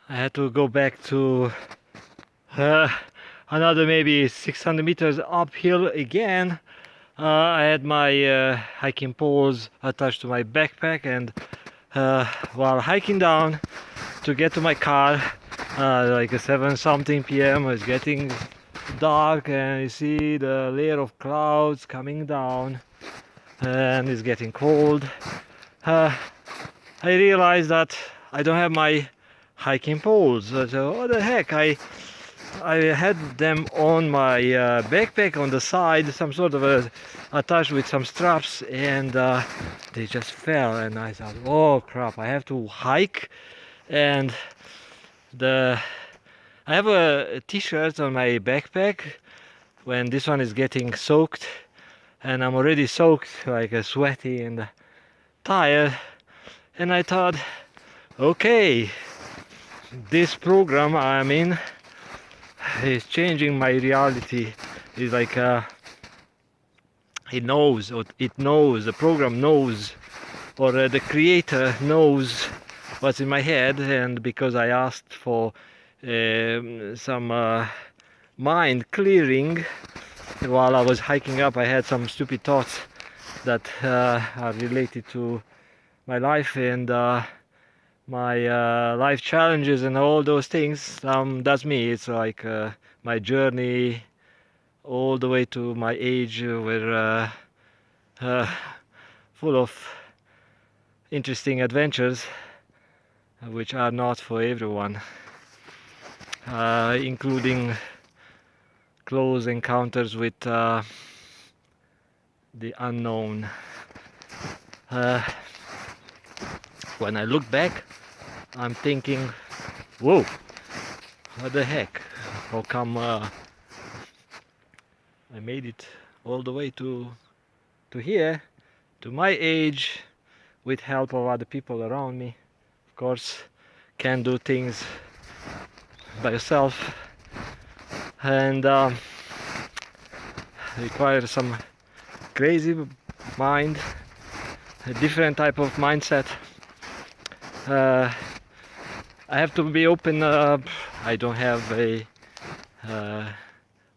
I had to go back to uh, another maybe 600 meters uphill again. I had my hiking poles attached to my backpack, and while hiking down to get to my car, like a 7 something p.m. it's getting dark, and you see the layer of clouds coming down, and it's getting cold. I realized that I don't have my hiking poles. So what the heck? I had them on my backpack on the side, some sort of attached with some straps, and they just fell. And I thought, oh crap! I have to hike, and the I have a t-shirt on my backpack when this one is getting soaked, and I'm already soaked, like sweaty and tired. And I thought, okay, this program I'm in is changing my reality. It's like it knows, or it knows, the program knows, or the creator knows what's in my head. And because I asked for some mind clearing while I was hiking up, I had some stupid thoughts that are related to my life and my life challenges and all those things. That's me. It's like my journey all the way to my age, where full of interesting adventures, which are not for everyone, including close encounters with the unknown. When I look back, I'm thinking, whoa, what the heck? How come I made it all the way to here, to my age, with help of other people around me? Of course, can't do things by yourself, and requires some crazy mind, a different type of mindset. I have to be open. I don't have a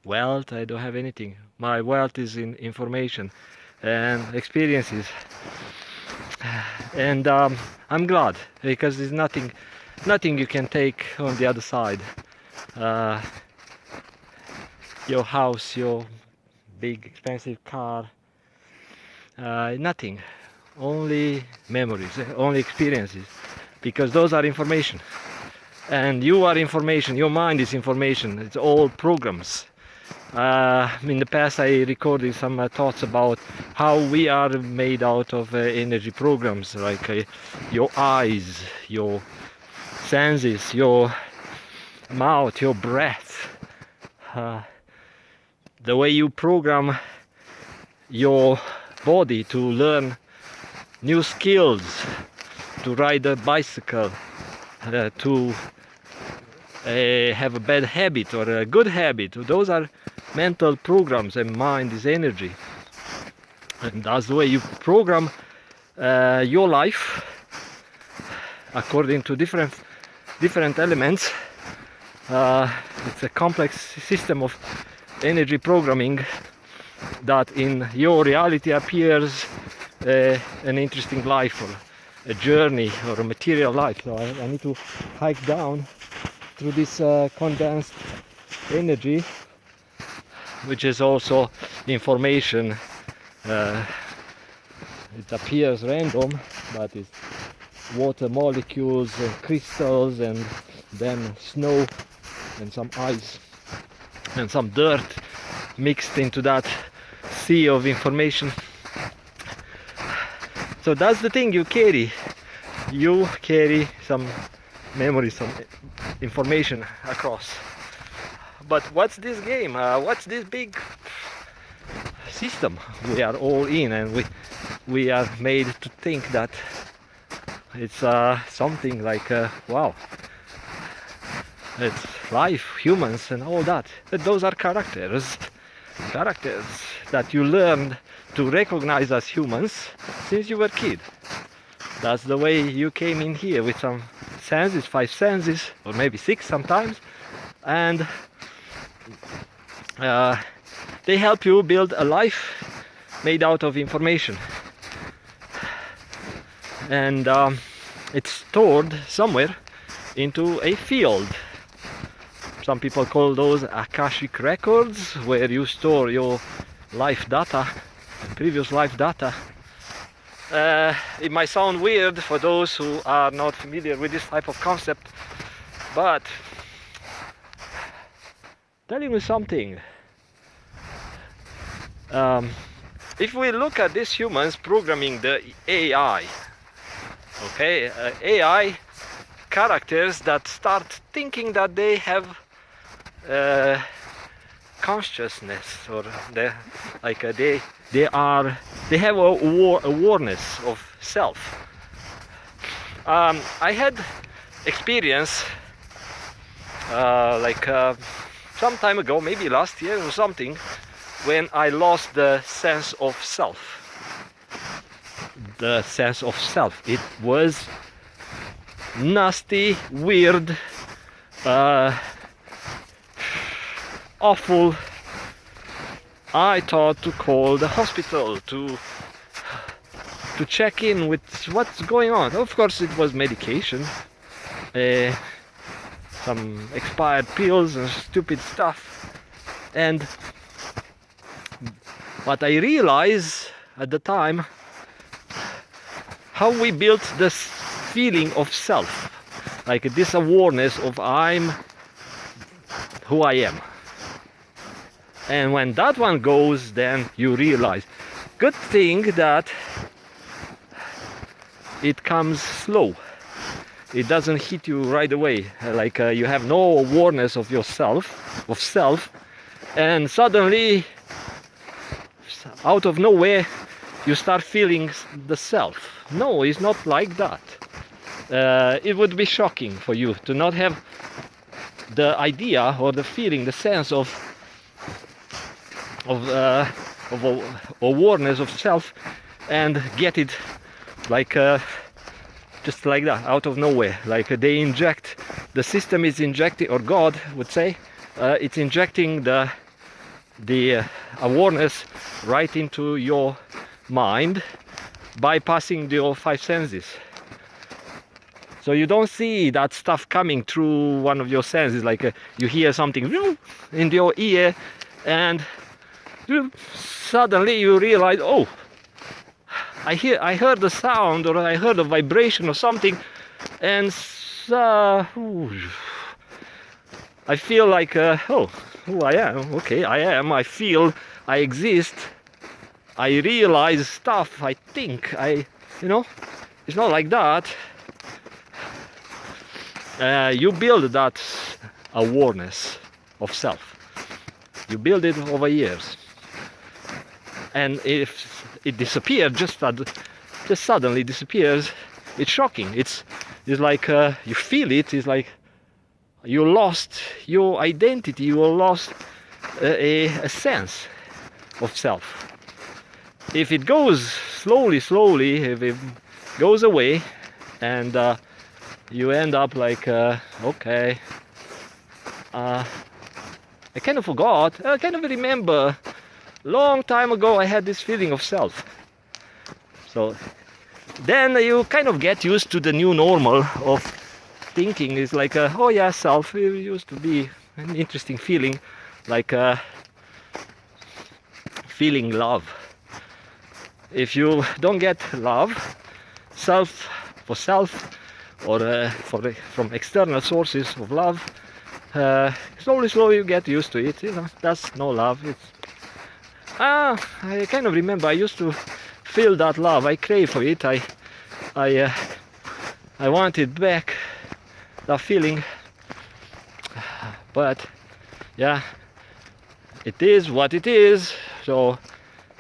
wealth. I don't have anything. My wealth is in information and experiences, and I'm glad, because there's nothing you can take on the other side. Your house, your big expensive car, nothing. Only memories, only experiences, because those are information, and you are information. Your mind is information. It's all programs. In the past, I recorded some thoughts about how we are made out of energy programs, like your eyes, your senses, your mouth, your breath, the way you program your body to learn new skills, to ride a bicycle, to have a bad habit or a good habit. Those are mental programs, and mind is energy. And that's the way you program your life according to different elements. It's a complex system of energy programming that in your reality appears an interesting life, or a journey, or a material life. So I need to hike down through this condensed energy, which is also information. It appears random, but it's water molecules and crystals, and then snow and some ice and some dirt mixed into that sea of information. So that's the thing you carry. You carry some memories, some information across. But what's this game? What's this big system we are all in, and we are made to think that it's something like wow, it's life, humans, and all that. But those are characters that you learned to recognize as humans since you were a kid. That's the way you came in here, with some senses, 5 senses, or maybe 6 sometimes, and they help you build a life made out of information. And it's stored somewhere into a field. Some people call those Akashic records, where you store your life data, previous life data. It might sound weird for those who are not familiar with this type of concept, but telling you something. If we look at these humans programming the AI, okay, AI characters that start thinking that they have consciousness, or they have awareness of self. I had experience some time ago, maybe last year or something, when I lost the sense of self. The sense of self. It was nasty, weird, awful. I thought to call the hospital to check in with what's going on. Of course, it was medication, some expired pills and stupid stuff. And what I realized at the time, how we built this feeling of self, like this awareness of I'm who I am. And when that one goes, then you realize. Good thing that it comes slow. It doesn't hit you right away. You have no awareness of yourself, of self, and suddenly, out of nowhere, you start feeling the self. No, it's not like that. It would be shocking for you to not have the idea or the feeling, the sense of awareness of self, and get it just like that, out of nowhere. They inject, the system is injecting, or God would say, it's injecting the awareness right into your mind, bypassing your 5 senses. So you don't see that stuff coming through one of your senses, you hear something in your ear, and suddenly you realize, oh, I heard the sound, or I heard a vibration or something, and I feel like, oh, who I am. Okay, I am. I feel. I exist. I realize stuff. I think. It's not like that. You build that awareness of self. You build it over years, and if it disappears, just suddenly disappears, it's shocking. It's like you feel it. It's like you lost your identity. You lost a sense of self. If it goes slowly, if it goes away, and you end up okay, I kind of forgot. I kind of remember. Long time ago, I had this feeling of self. So then you kind of get used to the new normal of thinking. Is like, oh yeah, self. It used to be an interesting feeling, feeling love. If you don't get love, self, or from external sources of love, slowly you get used to it. That's no love. I kind of remember I used to feel that love. I crave for it. I want it back, that feeling. But yeah, it is what it is. So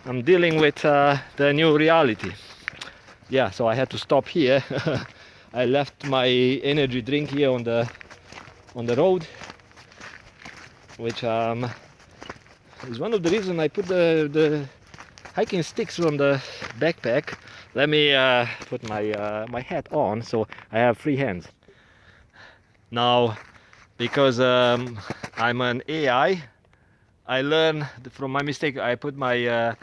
I'm dealing with the new reality. Yeah, so I had to stop here. I left my energy drink here on the road, which is one of the reasons I put the hiking sticks on the backpack. Let me put my hat on so I have free hands. now, because I'm an AI, I learn from my mistake. I put my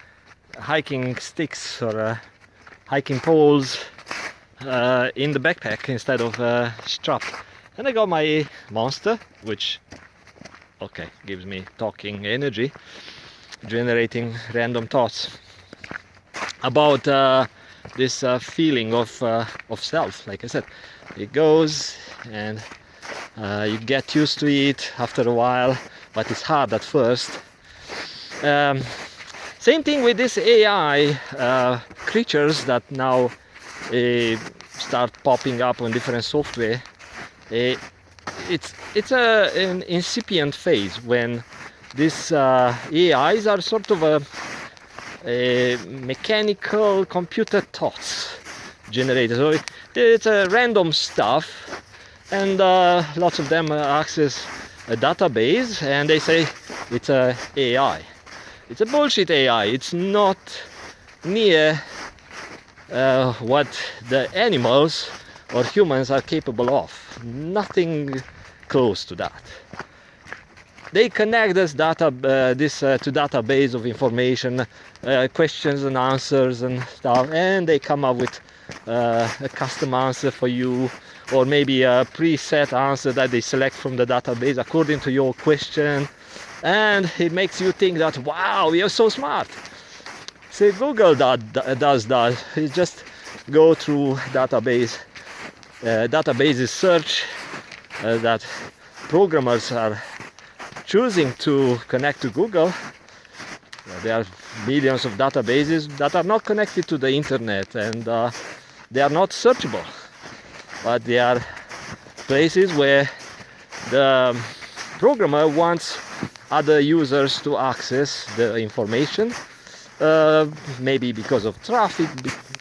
hiking sticks or hiking poles in the backpack instead of strapped. And I got my monster, which, okay, gives me talking energy, generating random thoughts about this feeling of self. Like I said, it goes and you get used to it after a while, but it's hard at first. Um, Same thing with this AI creatures that now start popping up on different software. Uh, it's an incipient phase when these AIs are sort of a mechanical computer thoughts generated. So it's a random stuff, and lots of them access a database, and they say it's a AI. It's a bullshit AI. It's not near what the animals or humans are capable of. Nothing close to that. They connect this to database of information, questions and answers and stuff, and they come up with a custom answer for you, or maybe a preset answer that they select from the database according to your question, and it makes you think that, wow, you're so smart. See, Google does that. You just go through databases search that programmers are choosing to connect to Google. There are millions of databases that are not connected to the internet, and they are not searchable, but they are places where the programmer wants other users to access the information, maybe because of traffic,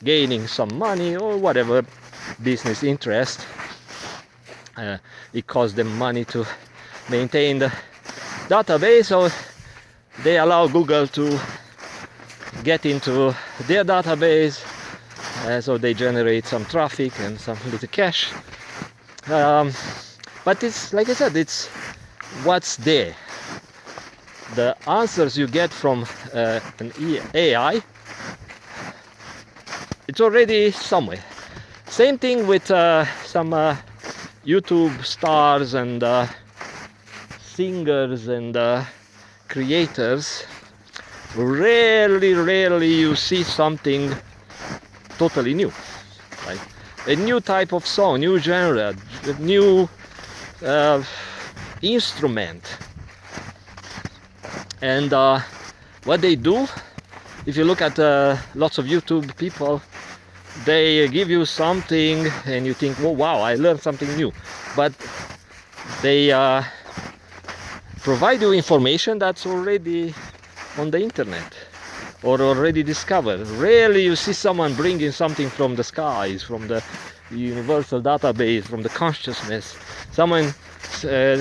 gaining some money, or whatever business interest. It costs them money to maintain the database, so they allow Google to get into their database, so they generate some traffic and some little cash. But it's, like I said, it's what's there. The answers you get from an AI, it's already somewhere. Same thing with some YouTube stars and singers and creators. Rarely you see something totally new, right? A new type of song, new genre, new instrument. And what they do, if you look at lots of YouTube people, they give you something and you think, oh wow, I learned something new. But they provide you information that's already on the internet or already discovered. Rarely you see someone bringing something from the skies, from the universal database, from the consciousness. Someone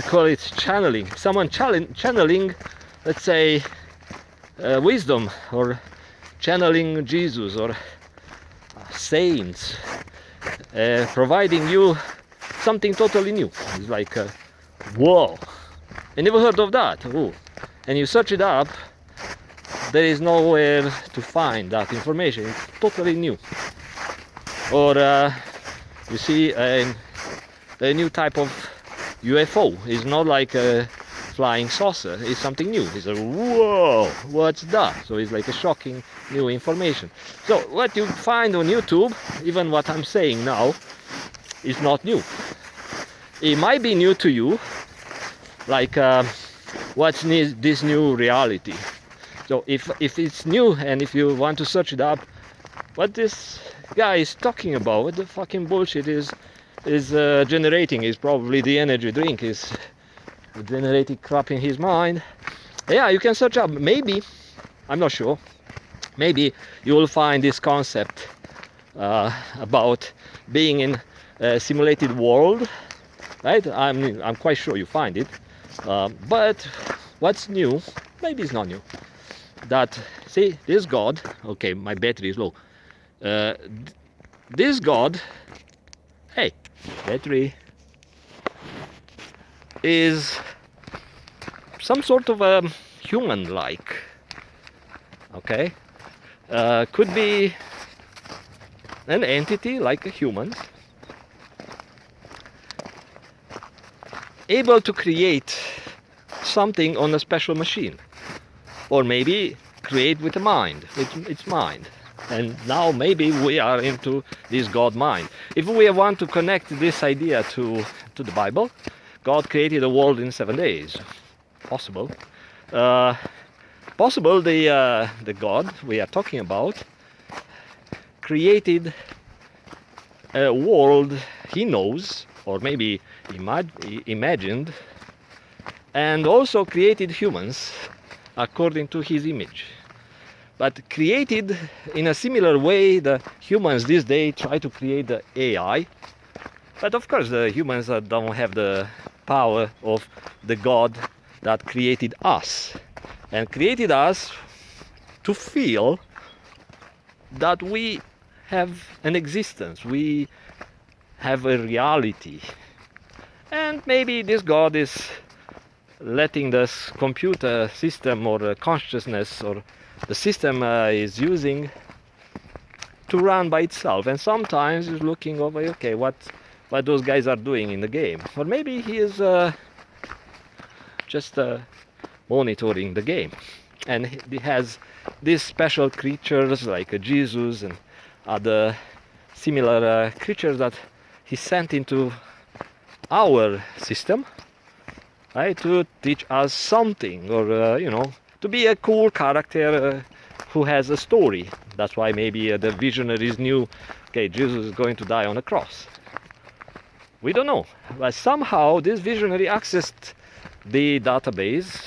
call it channeling. Someone channeling, let's say, wisdom, or channeling Jesus or saints, providing you something totally new. It's like, whoa, I never heard of that. Ooh. And you search it up, there is nowhere to find that information. It's totally new. Or you see a new type of UFO. It's not like a flying saucer. It's something new. It's a whoa, what's that? So it's like a shocking new information. So what you find on YouTube, even what I'm saying now, is not new. It might be new to you, like what's this new reality. So if it's new and if you want to search it up, what this guy is talking about, what the fucking bullshit is generating, is probably the energy drink is generating crap in his mind. Yeah, you can search up. Maybe, I'm not sure, maybe you will find this concept about being in a simulated world, right? I'm quite sure you find it. But what's new? Maybe it's not new. That, see, this God, okay, my battery is low. This God, hey, battery. is some sort of a human-like. Okay, could be an entity like a human, able to create something on a special machine, or maybe create with a mind, with its mind. And now maybe we are into this God mind. If we want to connect this idea to the Bible, God created the world in 7 days. Possible. Possible the God we are talking about created a world he knows, or maybe imagined, and also created humans according to his image. But created in a similar way, the humans this day try to create the AI. But of course, the humans don't have the power of the God that created us. And created us to feel that we have an existence, we have a reality. And maybe this God is letting this computer system or consciousness or the system is using to run by itself, and sometimes is looking over, okay, what those guys are doing in the game, or maybe he is just monitoring the game, and he has these special creatures like Jesus and other similar creatures that he sent into our system, right, to teach us something, or to be a cool character who has a story. That's why maybe the visionaries knew, okay, Jesus is going to die on a cross. We don't know, but somehow this visionary accessed the database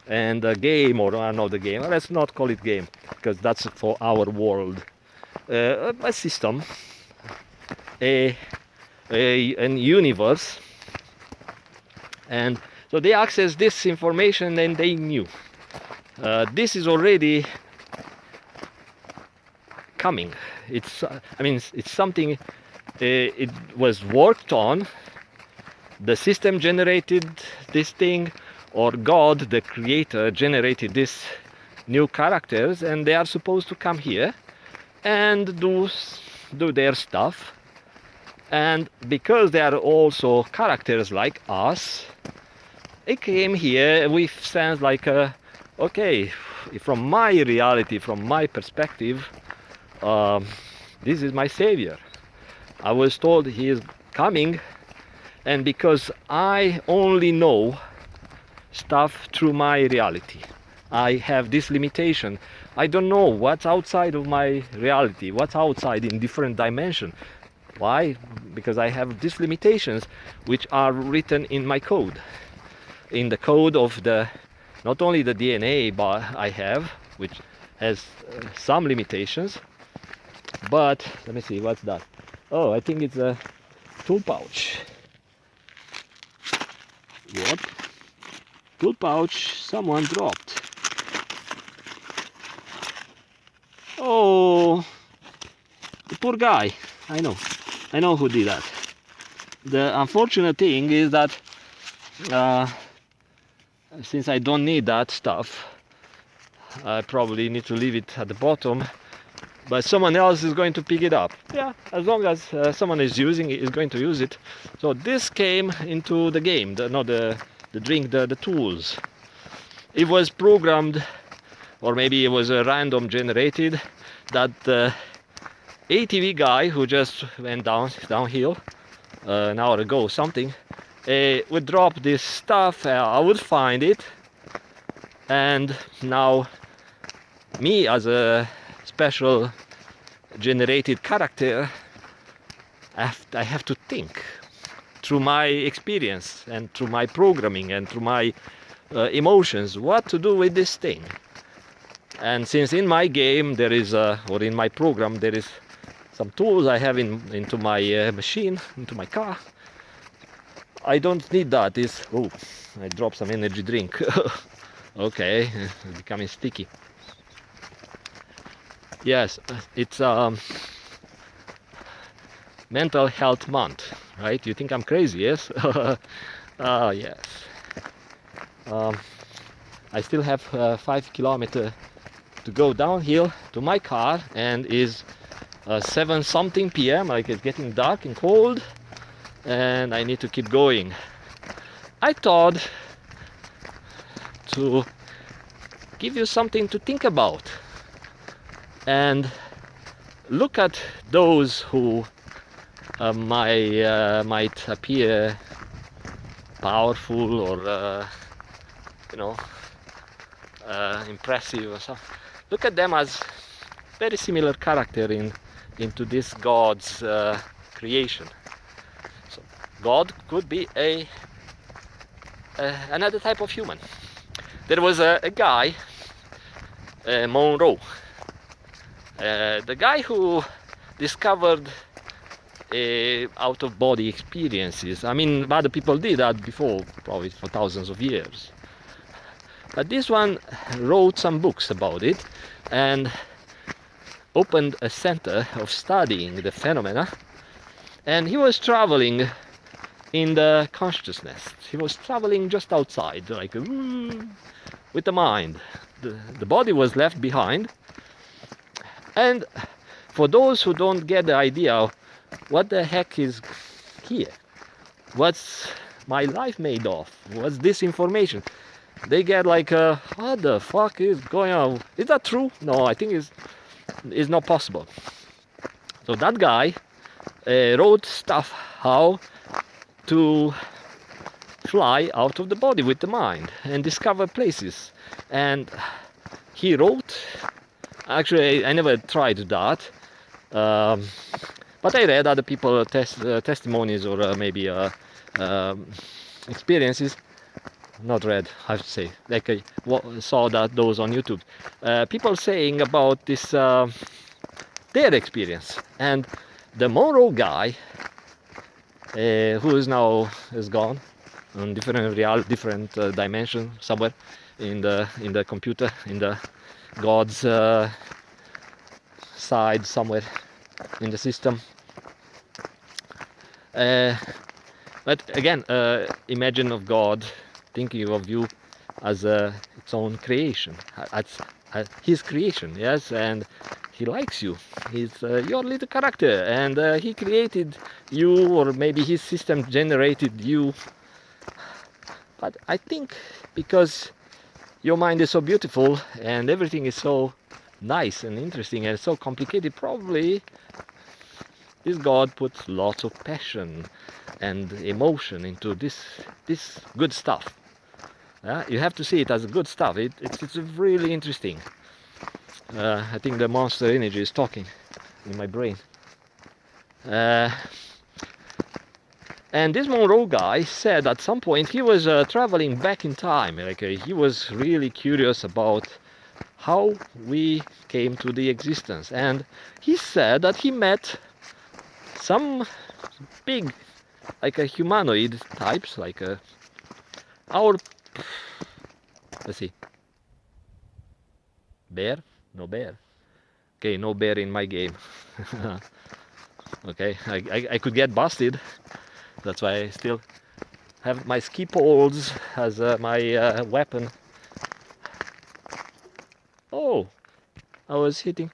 and the game, or not the game, let's not call it game, because that's for our world, a system, an universe, and so they accessed this information and they knew. This is already coming. It's it's something. It was worked on. The system generated this thing, or God, the creator, generated these new characters, and they are supposed to come here and do their stuff. And because they are also characters like us, they came here with sense like, okay, from my reality, from my perspective, this is my savior. I was told he is coming, and because I only know stuff through my reality, I have this limitation. I don't know what's outside of my reality, what's outside in different dimension. Why? Because I have these limitations which are written in my code. In the code of the, not only the DNA but I have, which has some limitations, but let me see, what's that? Oh, I think it's a tool pouch. What? Tool pouch someone dropped. Oh, the poor guy. I know who did that. The unfortunate thing is that since I don't need that stuff, I probably need to leave it at the bottom, but someone else is going to pick it up. Yeah, as long as someone is using it, is going to use it. So this came into the game, the tools. It was programmed, or maybe it was random generated, that the ATV guy who just went downhill an hour ago, something, would drop this stuff, I would find it, and now me as a special generated character, I have to think through my experience and through my programming and through my emotions what to do with this thing. And since in my game there is or in my program there is some tools I have into my machine, into my car, I don't need that. Oh, I dropped some energy drink. Okay, it's becoming sticky. Yes, it's mental health month, right? You think I'm crazy? Yes. Ah, yes. I still have 5 kilometers to go downhill to my car, and is 7 something p.m. like it's getting dark and cold, and I need to keep going. I thought to give you something to think about and look at those who might appear powerful or you know impressive or something. Look at them as very similar character into this God's creation. So God could be another type of human. There was a guy, Monroe, the guy who discovered out-of-body experiences. I mean, other people did that before, probably for thousands of years. But this one wrote some books about it and opened a center of studying the phenomena. And he was traveling in the consciousness. He was traveling just outside, like with the mind. The body was left behind. And for those who don't get the idea, what the heck is here? What's my life made of? What's this information? They get like, what the fuck is going on? Is that true? No, I think it's not possible. So that guy wrote stuff how to fly out of the body with the mind and discover places. And he wrote, actually I never tried that, but I read other people testimonies or maybe experiences. Not read, I have to say, like I saw those on YouTube. People saying about this their experience. And the Monroe guy, who is gone on different dimension somewhere in the computer, in the God's side somewhere in the system. But again, imagine of God thinking of you as its own creation, as his creation, yes, and he likes you. He's your little character, and he created you, or maybe his system generated you. But I think because your mind is so beautiful and everything is so nice and interesting and so complicated, probably this God puts lots of passion and emotion into this good stuff. You have to see it as good stuff. It's really interesting. I think the monster energy is talking in my brain. And this Monroe guy said at some point he was traveling back in time. Like he was really curious about how we came to the existence. And he said that he met some big, like a humanoid types, like our, let's see, bear? No bear. Okay, no bear in my game. Okay, I could get busted. That's why I still have my ski poles as my weapon. Oh, I was hitting